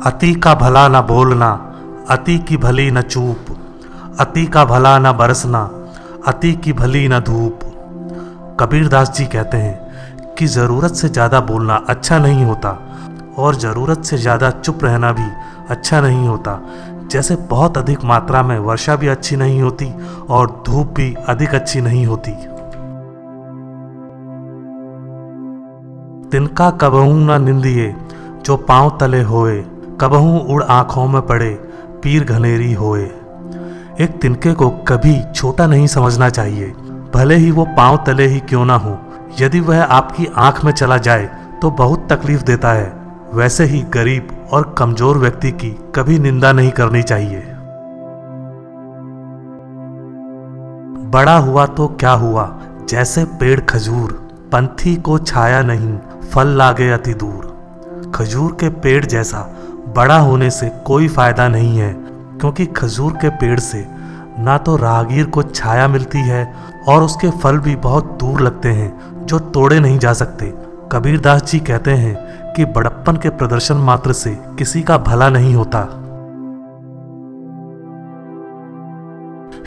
अति का भला न बोलना, अति की भली न चूप, अति का भला न बरसना, अति की भली न धूप। कबीरदास जी कहते हैं कि ज़रूरत से ज़्यादा बोलना अच्छा नहीं होता और ज़रूरत से ज़्यादा चुप रहना भी अच्छा नहीं होता। जैसे बहुत अधिक मात्रा में वर्षा भी अच्छी नहीं होती और धूप भी अधिक अच्छी नहीं होती। तिनका कबहू न निंदिए जो पांव तले होए, कबहू उड़ आंखों में पड़े पीर घनेरी होए। एक तिनके को कभी छोटा नहीं समझना चाहिए, भले ही वो पांव तले ही क्यों ना हो। यदि वह आपकी आंख में चला जाए तो बहुत तकलीफ देता है। वैसे ही गरीब और कमजोर व्यक्ति की कभी निंदा नहीं करनी चाहिए। बड़ा हुआ तो क्या हुआ, जैसे पेड़ खजूर, पंथी को छाया नहीं, फल लागे अति दूर। खजूर के पेड़ जैसा बड़ा होने से कोई फायदा नहीं है, क्योंकि खजूर के पेड़ से ना तो राहगीर को छाया मिलती है और उसके फल भी बहुत दूर लगते हैं जो तोड़े नहीं जा सकते। कबीरदास जी कहते हैं कि बड़प्पन के प्रदर्शन मात्र से किसी का भला नहीं होता।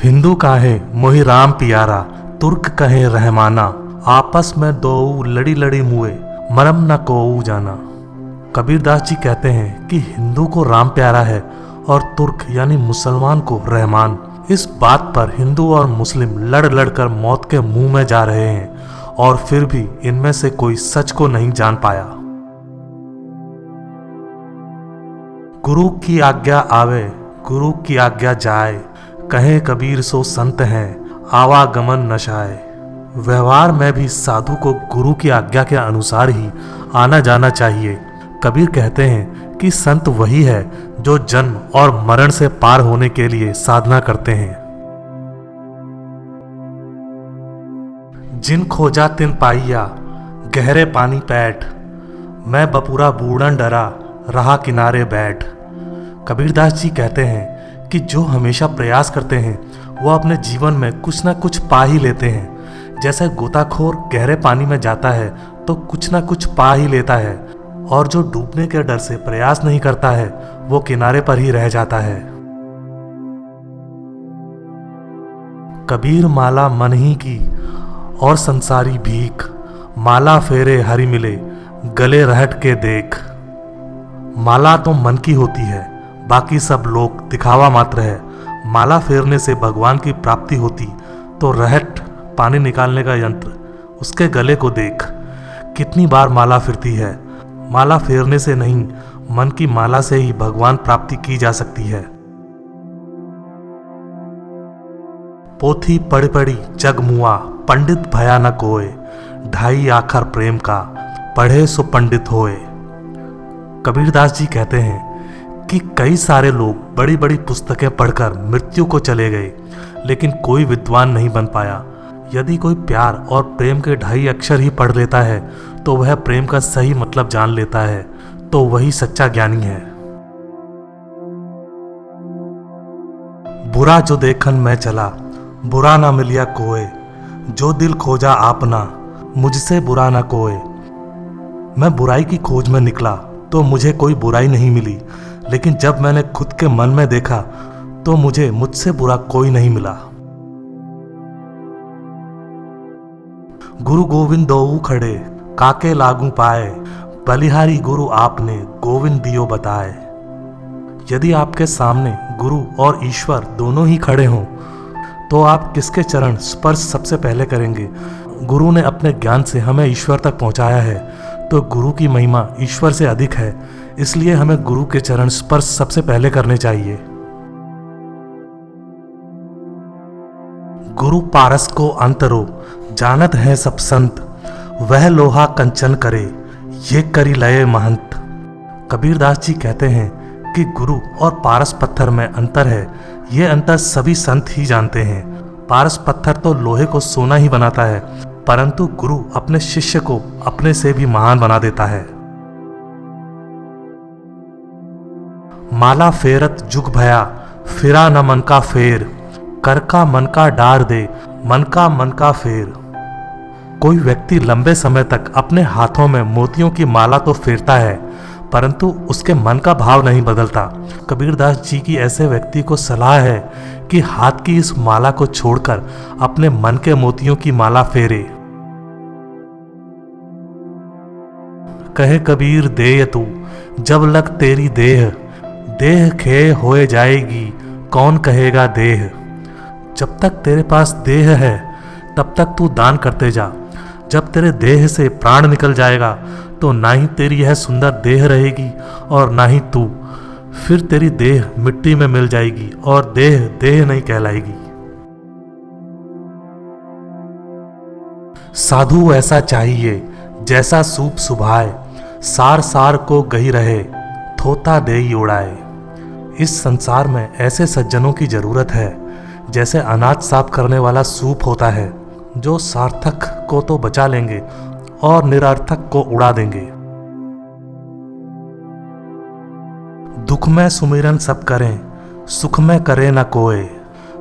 हिंदू काहे मोहि राम पियारा, तुर्क कहे रहमाना, आपस में दोऊ लड़ी लड़ी मुए, मरम न कोऊ जाना। कबीरदास जी कहते हैं कि हिंदू को राम प्यारा है और तुर्क यानी मुसलमान को रहमान। इस बात पर हिंदू और मुस्लिम लड़ लड़ कर मौत के मुंह में जा रहे हैं और फिर भी इनमें से कोई सच को नहीं जान पाया। गुरु की आज्ञा आवे, गुरु की आज्ञा जाए, कहे कबीर सो संत हैं, आवागमन नशाए। व्यवहार में भी साधु को गुरु की आज्ञा के अनुसार ही आना जाना चाहिए। कबीर कहते हैं कि संत वही है जो जन्म और मरण से पार होने के लिए साधना करते हैं। जिन खोजा तिन पाइया, गहरे पानी पैठ, मैं बपूरा बूढ़न डरा, रहा किनारे बैठ। कबीरदास जी कहते हैं कि जो हमेशा प्रयास करते हैं वो अपने जीवन में कुछ ना कुछ पा ही लेते हैं। जैसे गोताखोर गहरे पानी में जाता है तो कुछ ना कुछ पा ही लेता है, और जो डूबने के डर से प्रयास नहीं करता है वो किनारे पर ही रह जाता है। कबीर माला मन ही की और संसारी भीख, माला फेरे हरि मिले, गले रहट के देख। माला तो मन की होती है, बाकी सब लोग दिखावा मात्र है। माला फेरने से भगवान की प्राप्ति होती तो रहट पानी निकालने का यंत्र, उसके गले को देख, कितनी बार माला फिरती है। माला फेरने से नहीं, मन की माला से ही भगवान प्राप्ति की जा सकती है। पोथी पढ़ पढ़ी जग मुआ, पंडित भया न कोय, ढाई आखर प्रेम का, पढ़े सो पंडित होए। कबीरदास जी कहते हैं कि कई सारे लोग बड़ी बड़ी पुस्तकें पढ़कर मृत्यु को चले गए, लेकिन कोई विद्वान नहीं बन पाया। यदि कोई प्यार और प्रेम के ढाई अक्षर ही पढ़ लेता है तो वह प्रेम का सही मतलब जान लेता है, तो वही सच्चा ज्ञानी है। बुरा जो देखन मैं चला, बुरा ना मिलिया कोय, जो दिल खोजा आपना, मुझसे बुरा ना कोय। मैं बुराई की खोज में निकला तो मुझे कोई बुराई नहीं मिली, लेकिन जब मैंने खुद के मन में देखा तो मुझे मुझसे बुरा कोई नहीं मिला। गुरु गोविंद दोऊ खड़े, काके लागू पाए, बलिहारी गुरु आपने, गोविंद दियो बताए। यदि आपके सामने गुरु और ईश्वर दोनों ही खड़े हों तो आप किसके चरण स्पर्श सबसे पहले करेंगे? गुरु ने अपने ज्ञान से हमें ईश्वर तक पहुंचाया है, तो गुरु की महिमा ईश्वर से अधिक है, इसलिए हमें गुरु के चरण स्पर्श सबसे पहले करने चाहिए। गुरु पारस को अंतरो, जानत है सब संत, वह लोहा कंचन करे, ये करी लये महंत। कबीरदास जी कहते हैं कि गुरु और पारस पत्थर में अंतर है, ये अंतर सभी संत ही जानते हैं। पारस पत्थर तो लोहे को सोना ही बनाता है, परंतु गुरु अपने शिष्य को अपने से भी महान बना देता है। माला फेरत जुग भया, फिरा न मन का फेर, कर का मन का डार दे, मन का फेर। कोई व्यक्ति लंबे समय तक अपने हाथों में मोतियों की माला तो फेरता है, परंतु उसके मन का भाव नहीं बदलता। कबीरदास जी की ऐसे व्यक्ति को सलाह है कि हाथ की इस माला को छोड़कर अपने मन के मोतियों की माला फेरे। कहे कबीर देह तू जब लग तेरी देह, देह खेय होए जाएगी कौन कहेगा देह। जब तक तेरे पास देह है तब तक तू दान करते जा, जब तेरे देह से प्राण निकल जाएगा तो ना ही तेरी यह सुंदर देह रहेगी और ना ही तू, फिर तेरी देह मिट्टी में मिल जाएगी और देह देह नहीं कहलाएगी। साधु ऐसा चाहिए जैसा सूप सुभाए, सार सार को गही रहे थोता देई उड़ाए। इस संसार में ऐसे सज्जनों की जरूरत है जैसे अनाज साफ करने वाला सूप होता है, जो सार्थक को तो बचा लेंगे और निरर्थक को उड़ा देंगे। दुख में सुमिरन सब करें, सुख में करे न कोय,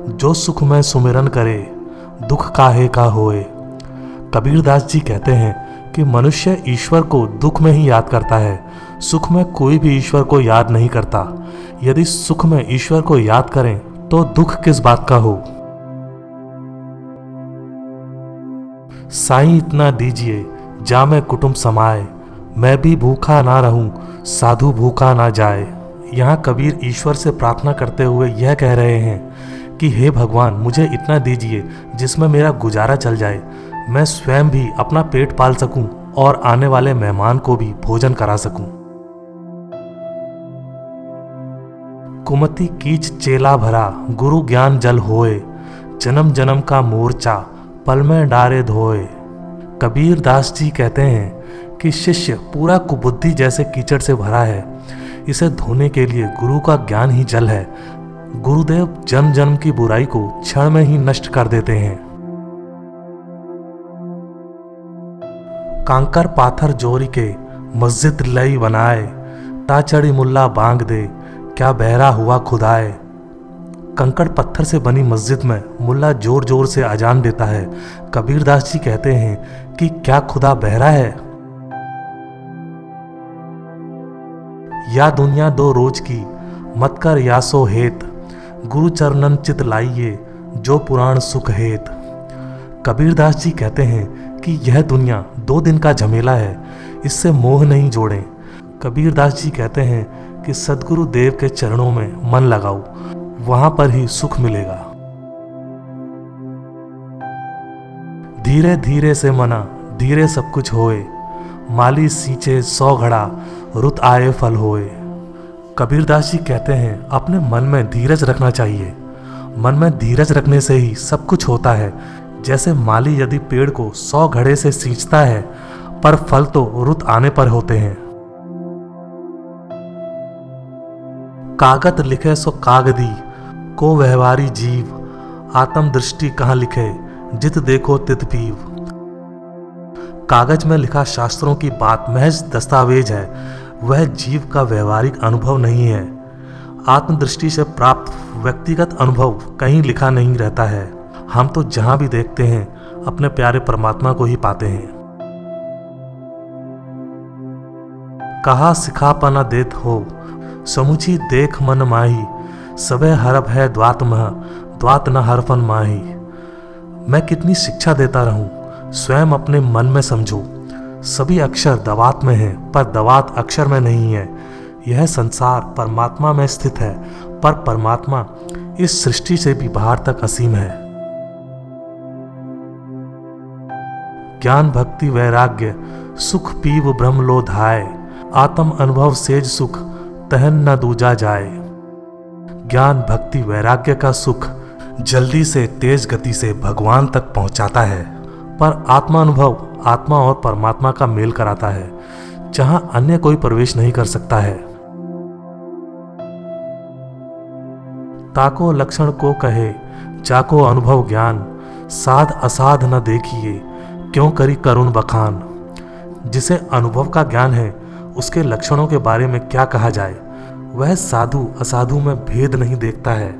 जो सुख में सुमिरन करे दुख काहे का होए। कबीरदास जी कहते हैं कि मनुष्य ईश्वर को दुख में ही याद करता है, सुख में कोई भी ईश्वर को याद नहीं करता। यदि सुख में ईश्वर को याद करें तो दुख किस बात का हो। साईं इतना दीजिए जा मैं कुटुंब समाए, मैं भी भूखा ना रहूं साधु भूखा ना जाए। यहाँ कबीर ईश्वर से प्रार्थना करते हुए यह कह रहे हैं कि हे भगवान, मुझे इतना दीजिए जिसमें मेरा गुजारा चल जाए, मैं स्वयं भी अपना पेट पाल सकूं और आने वाले मेहमान को भी भोजन करा सकूं। कुमति कीच चेला भरा गुरु ज्ञान जल होए, जन्म जन्म का मोर्चा पल में डारे धोए। कबीर दास जी कहते हैं कि शिष्य पूरा कुबुद्धि जैसे कीचड़ से भरा है, इसे धोने के लिए गुरु का ज्ञान ही जल है। गुरुदेव जन्म जन्म की बुराई को क्षण में ही नष्ट कर देते हैं। कांकर पाथर जोरी के मस्जिद लई बनाए, ताचड़ी मुल्ला बांग दे क्या बहरा हुआ खुदाए। कंकड़ पत्थर से बनी मस्जिद में मुल्ला जोर जोर से अजान देता है। कबीरदास जी कहते हैं कि क्या खुदा बहरा है। या दुनिया दो रोज की मत कर यासो हेत, गुरु चरणन चित लाइए जो पुराण सुख हेत। कबीरदास जी कहते हैं कि यह दुनिया 2 दिन का झमेला है, इससे मोह नहीं जोड़ें। कबीरदास जी कहते हैं कि सद्गुरु देव के चरणों में मन लगाओ, वहां पर ही सुख मिलेगा। धीरे धीरे से मना धीरे सब कुछ होए, माली सींचे 100 घड़ा रुत आए फल होए। कबीरदास जी कहते हैं अपने मन में धीरज रखना चाहिए, मन में धीरज रखने से ही सब कुछ होता है। जैसे माली यदि पेड़ को 100 घड़े से सींचता है पर फल तो रुत आने पर होते हैं। कागत लिखे सो कागदी को व्यवहारी जीव, आत्म दृष्टि कहाँ लिखे जित देखो तित पीव। कागज में लिखा शास्त्रों की बात महज दस्तावेज है, वह जीव का व्यवहारिक अनुभव नहीं है। आत्मदृष्टि से प्राप्त व्यक्तिगत अनुभव कहीं लिखा नहीं रहता है। हम तो जहां भी देखते हैं अपने प्यारे परमात्मा को ही पाते हैं। कहा सिखापना देत हो समुची देख मन माही, सबे हरफ है द्वात मह द्वात न हरफन माही। मैं कितनी शिक्षा देता रहूं, स्वयं अपने मन में समझो। सभी अक्षर दवात में हैं पर दवात अक्षर में नहीं है। यह संसार परमात्मा में स्थित है पर परमात्मा इस सृष्टि से भी बाहर तक असीम है। ज्ञान भक्ति वैराग्य सुख पीव ब्रह्म लो धाय, आत्म अनुभव सेज सुख तहन न दूजा जाए। ज्ञान भक्ति वैराग्य का सुख जल्दी से तेज गति से भगवान तक पहुंचाता है, पर आत्मा अनुभव आत्मा और परमात्मा का मेल कराता है, जहां अन्य कोई प्रवेश नहीं कर सकता है। ताको लक्षण को कहे जाको अनुभव ज्ञान, साध असाध न देखिए क्यों करी करुण बखान। जिसे अनुभव का ज्ञान है उसके लक्षणों के बारे में क्या कहा जाए। वह साधु असाधु में भेद नहीं देखता है,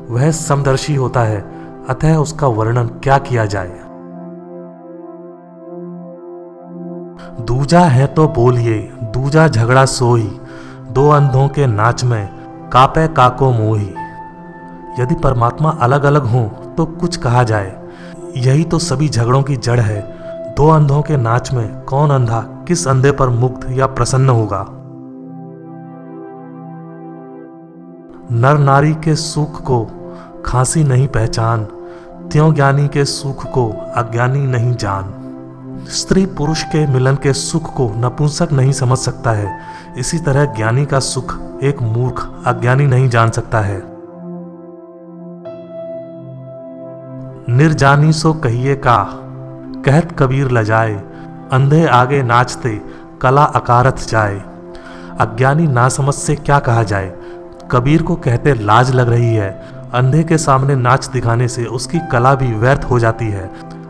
वह समदर्शी होता है, अतः उसका वर्णन क्या किया जाए। दूजा है तो बोलिए दूजा झगड़ा सोई, दो अंधों के नाच में कापे काको मोही। यदि परमात्मा अलग अलग हों तो कुछ कहा जाए, यही तो सभी झगड़ों की जड़ है। दो अंधों के नाच में कौन अंधा किस अंधे पर मुग्ध या प्रसन्न होगा। नर नारी के सुख को खांसी नहीं पहचान, त्यों ज्ञानी के सुख को अज्ञानी नहीं जान। स्त्री पुरुष के मिलन के सुख को नपुंसक नहीं समझ सकता है, इसी तरह ज्ञानी का सुख एक मूर्ख अज्ञानी नहीं जान सकता है। निर्जानी सो कहिए का, कहत कबीर लजाए, अंधे आगे नाचते कला अकारथ जाए। अज्ञानी नासमझ से क्या कहा जाए, कबीर को कहते लाज लग रही है। अंधे के सामने नाच दिखाने से उसकी कला भी व्यर्थ हो जाती है।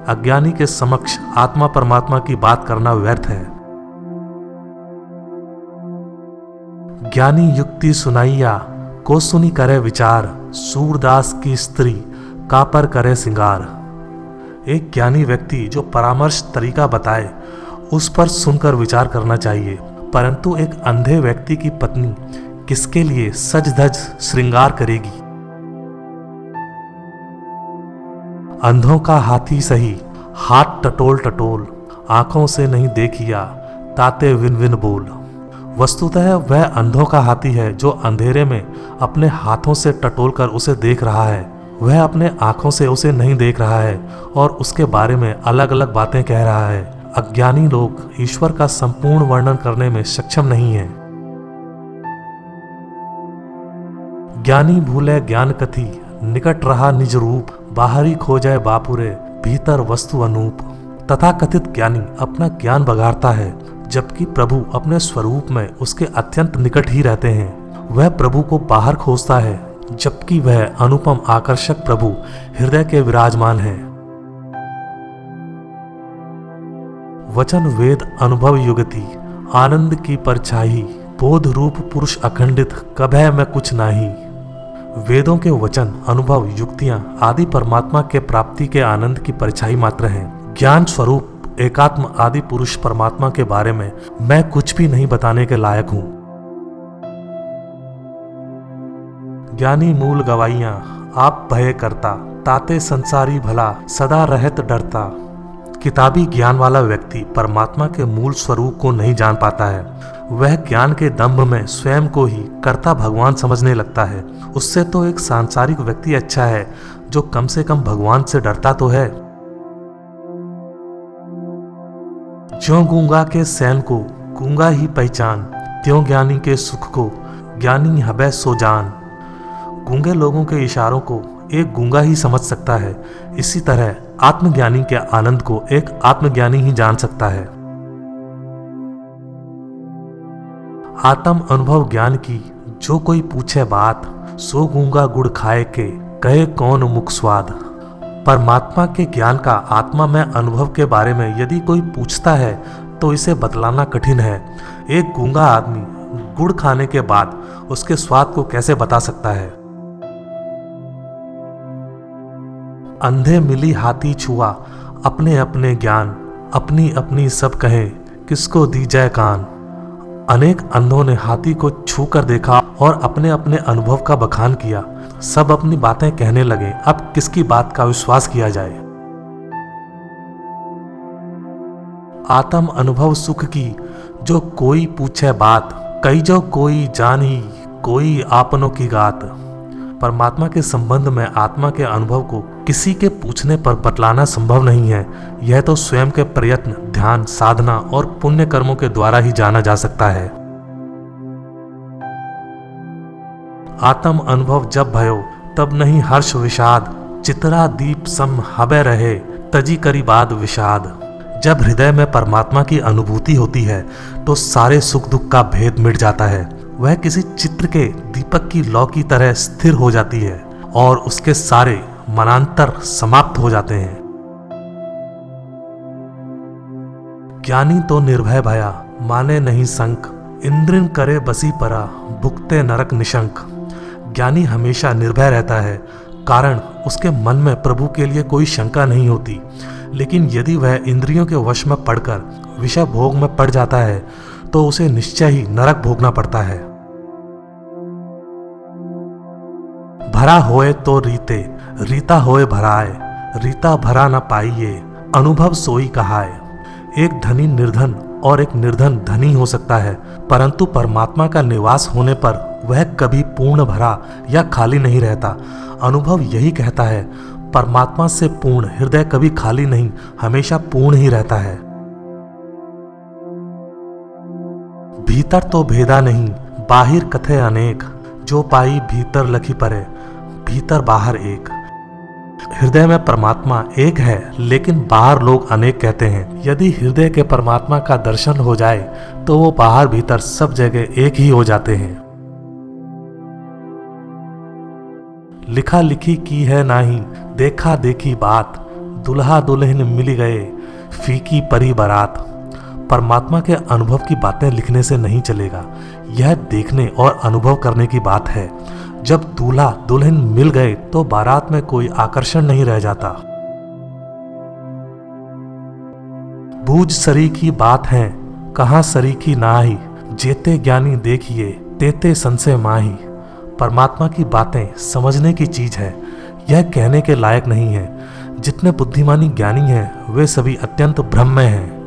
अज्ञानी के समक्ष आत्मा परमात्मा की बात करना व्यर्थ है। ज्ञानी युक्ति सुनाइया, को सुनी करे विचार, सूरदास की स्त्री का पर करे सिंगार। एक ज्ञानी व्यक्ति जो परामर्श तरीका बताए उस पर सुनकर विचार करना चाहिए, परंतु एक अंधे व्यक्ति की पत्नी किसके लिए सज धज श्रृंगार करेगी। अंधों का हाथी सही, हाथ टटोल टटोल, आंखों से नहीं देखिया ताते विन विन बोल। वस्तुतः वह अंधों का हाथी है जो अंधेरे में अपने हाथों से टटोल कर उसे देख रहा है। वह अपने आंखों से उसे नहीं देख रहा है और उसके बारे में अलग अलग बातें कह रहा है। अज्ञानी लोग ईश्वर का संपूर्ण वर्णन करने में सक्षम नहीं है। ज्ञानी भूले ज्ञान कथी, निकट रहा निज रूप, बाहरी खो जाए बापुरे, भीतर वस्तु अनूप। तथा कथित ज्ञानी अपना ज्ञान बघाड़ता है, जबकि प्रभु अपने स्वरूप में उसके अत्यंत निकट ही रहते हैं। वह प्रभु को बाहर खोजता है, जबकि वह अनुपम आकर्षक प्रभु हृदय के विराजमान है। वचन वेद अनुभव युगति, आनंद की परछाई, बोध रूप पुरुष अखंडित, कभय में कुछ नाही। वेदों के वचन अनुभव युक्तियां आदि परमात्मा के प्राप्ति के आनंद की परछाई मात्र हैं। ज्ञान स्वरूप एकात्म आदि पुरुष परमात्मा के बारे में मैं कुछ भी नहीं बताने के लायक हूं। ज्ञानी मूल गवाइयां आप भय करता, ताते संसारी भला सदा रहत डरता। किताबी ज्ञान वाला व्यक्ति परमात्मा के मूल स्वरूप को नहीं जान पाता है। वह ज्ञान के दंभ में स्वयं को ही कर्ता भगवान समझने लगता है। उससे तो एक सांसारिक व्यक्ति अच्छा है जो कम से कम भगवान से डरता तो है। ज्यों गूंगा के सैन को गूंगा ही पहचान, त्यों ज्ञानी के सुख को ज्ञानी हबै सो जान। गूंगे लोगों के इशारों को एक गूंगा ही समझ सकता है, इसी तरह आत्मज्ञानी के आनंद को एक आत्मज्ञानी ही जान सकता है। आत्म अनुभव ज्ञान की जो कोई पूछे बात, सो गूंगा गुड़ खाए के कहे कौन मुख स्वाद। परमात्मा के ज्ञान का आत्मा में अनुभव के बारे में यदि कोई पूछता है तो इसे बतलाना कठिन है। एक गूंगा आदमी गुड़ खाने के बाद उसके स्वाद को कैसे बता सकता है। अंधे मिली हाथी छुआ, अपने अपने ज्ञान, अपनी अपनी सब कहे किसको दी जाए कान। अनेक अंधों ने हाथी को छू कर देखा और अपने अपने अनुभव का बखान किया। सब अपनी बातें कहने लगे, अब किसकी बात का विश्वास किया जाए। आत्म अनुभव सुख की जो कोई पूछे बात, कई जो कोई जान ही कोई आपनों की गात। परमात्मा के संबंध में आत्मा के अनुभव को किसी के पूछने पर बतलाना संभव नहीं है। यह तो स्वयं के प्रयत्न, ध्यान, साधना और पुण्य कर्मों के द्वारा ही जाना जा सकता है। आत्म अनुभव जब भयो तब नहीं हर्ष विषाद, चित्रा दीप सम हबे रहे तजी करी बाद विषाद। जब हृदय में परमात्मा की अनुभूति होती है तो सारे सुख दुख का भेद मिट जाता है। वह किसी चित्र के दीपक की लौ की तरह स्थिर हो जाती है और उसके सारे मनांतर समाप्त हो जाते हैं। ज्ञानी तो निर्भय भया, माने नहीं संक, इंद्रिन करे बसी परा, भुगते नरक निशंक। ज्ञानी हमेशा निर्भय रहता है, कारण उसके मन में प्रभु के लिए कोई शंका नहीं होती। लेकिन यदि वह इंद्रियों के वश में पड़कर विषय भोग में पड़ जाता है तो उसे निश्चय ही नरक भोगना पड़ता है। भरा होए तो रीते, रीता होए भराए, रीता भरा न पाइए, अनुभव सोई कहाए। एक धनी निर्धन और एक निर्धन धनी हो सकता है, परंतु परमात्मा का निवास होने पर वह कभी पूर्ण भरा या खाली नहीं रहता। अनुभव यही कहता है, परमात्मा से पूर्ण हृदय कभी खाली नहीं, हमेशा पूर्ण ही रहता है। भीतर तो भेदा नहीं, बाहिर कथे अनेक, जो पाई भीतर लखी परे, भीतर बाहर एक। हृदय में परमात्मा एक है, लेकिन बाहर लोग अनेक कहते हैं। यदि हृदय के परमात्मा का दर्शन हो जाए तो वो बाहर भीतर सब जगह एक ही हो जाते हैं। लिखा लिखी की है नाही, देखा देखी बात, दुल्हा दुल्हन मिल गए, फीकी परी बारात। परमात्मा के अनुभव की बातें लिखने से नहीं चलेगा, यह देखने और अनुभव करने की बात है। जब दूल्हा दुल्हन मिल गए तो बारात में कोई आकर्षण नहीं रह जाता। बूझ सरी की बात है, कहाँ सरी की नाही, जेते ज्ञानी देखिए, तेते संशय माही। परमात्मा की बातें समझने की चीज है, यह कहने के लायक नहीं है। जितने बुद्धिमानी ज्ञानी हैं वे सभी अत्यंत भ्रम में हैं।